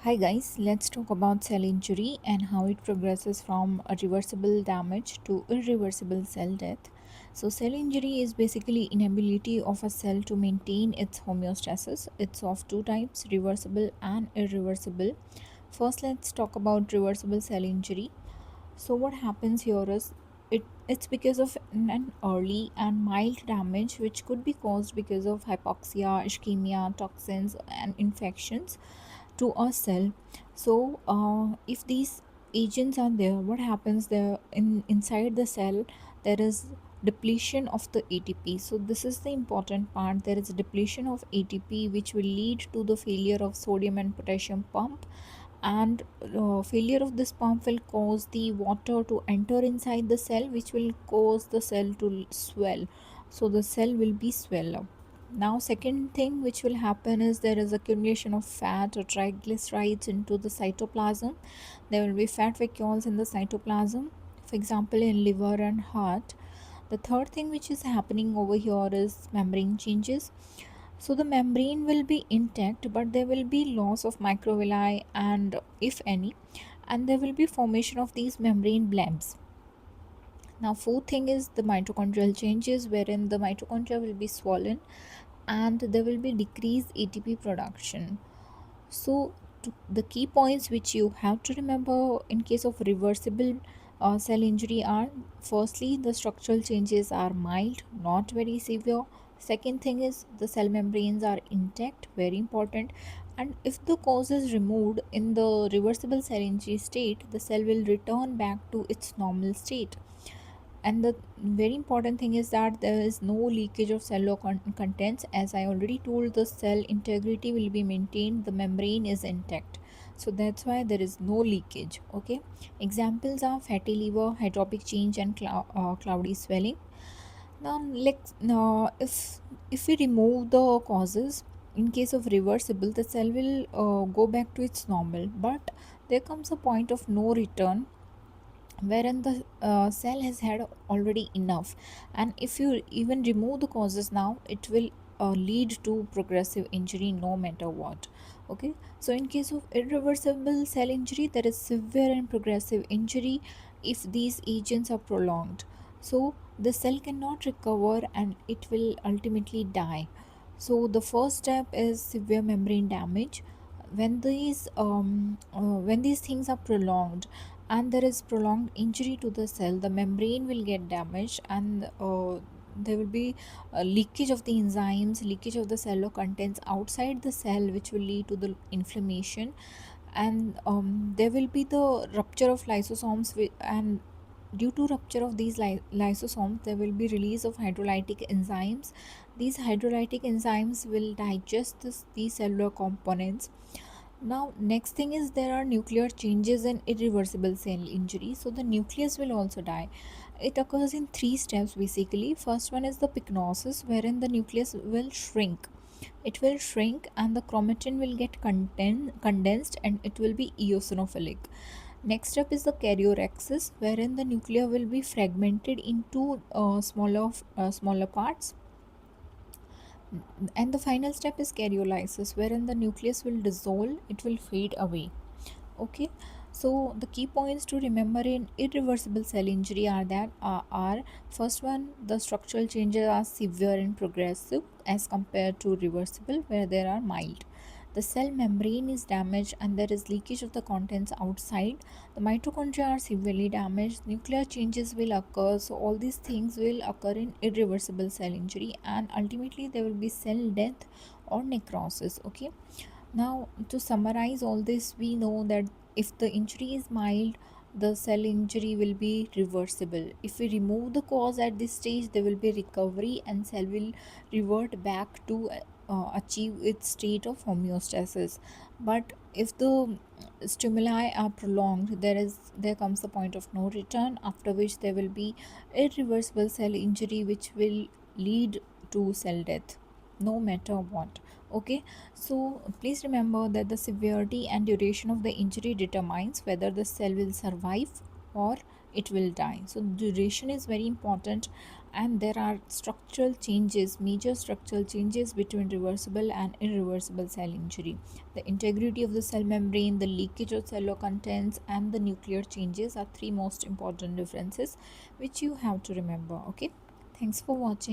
Hi guys, let's talk about cell injury and how it progresses from a reversible damage to irreversible cell death. So cell injury is basically inability of a cell to maintain its homeostasis. It's of two types, reversible and irreversible. First, let's talk about reversible cell injury. So what happens here is it's because of an early and mild damage which could be caused because of hypoxia, ischemia, toxins and infections to a cell. So if these agents are there, what happens there inside the cell? There is depletion of the ATP. So this is the important part. There is a depletion of ATP which will lead to the failure of sodium and potassium pump, and failure of this pump will cause the water to enter inside the cell, which will cause the cell to swell. So the cell will be swell up. Now second thing which will happen is there is accumulation of fat or triglycerides into the cytoplasm. There will be fat vacuoles in the cytoplasm, for example in liver and heart. The third thing which is happening over here is membrane changes. So the membrane will be intact, but there will be loss of microvilli, and if any, and there will be formation of these membrane blamps. Now fourth thing is the mitochondrial changes, wherein the mitochondria will be swollen and there will be decreased ATP production. So the key points which you have to remember in case of reversible cell injury are: firstly, the structural changes are mild, not very severe. Second thing is the cell membranes are intact, very important. And if the cause is removed in the reversible cell injury state, the cell will return back to its normal state. And the very important thing is that there is no leakage of cellular contents. As I already told, the cell integrity will be maintained, the membrane is intact, so that's why there is no leakage. Okay, examples are fatty liver, hydropic change, and cloudy swelling. Now if we remove the causes, in case of reversible, the cell will go back to its normal, but there comes a point of no return wherein the cell has had already enough, and if you even remove the causes now, it will lead to progressive injury no matter what. Okay, so in case of irreversible cell injury, there is severe and progressive injury if these agents are prolonged. So the cell cannot recover and it will ultimately die. So the first step is severe membrane damage. When these things are prolonged and there is prolonged injury to the cell, the membrane will get damaged, and there will be leakage of the enzymes, leakage of the cellular contents outside the cell, which will lead to the inflammation. And there will be the rupture of lysosomes, and due to rupture of these lysosomes, there will be release of hydrolytic enzymes. These hydrolytic enzymes will digest these cellular components. Now next thing is there are nuclear changes in irreversible cell injury. So the nucleus will also die. It occurs in three steps basically. First one is the pycnosis, wherein the nucleus will shrink. It will shrink and the chromatin will get condensed and it will be eosinophilic. Next step is the karyorrhexis, wherein the nucleus will be fragmented into smaller parts. And the final step is karyolysis, wherein the nucleus will dissolve, it will fade away. Okay, so the key points to remember in irreversible cell injury are first one, the structural changes are severe and progressive as compared to reversible, where there are mild. The cell membrane is damaged and there is leakage of the contents outside. The mitochondria are severely damaged. Nuclear changes will occur. So all these things will occur in irreversible cell injury, and ultimately there will be cell death or necrosis. Okay, now to summarize all this, we know that if the injury is mild, the cell injury will be reversible. If we remove the cause at this stage, there will be recovery and cell will revert back to achieve its state of homeostasis. But if the stimuli are prolonged, there comes the point of no return, after which there will be irreversible cell injury which will lead to cell death no matter what. Okay, so please remember that the severity and duration of the injury determines whether the cell will survive or it will die. So duration is very important, And there are structural changes, major structural changes between reversible and irreversible cell injury. The integrity of the cell membrane, the leakage of cellular contents, and the nuclear changes are three most important differences which you have to remember. Okay, thanks for watching.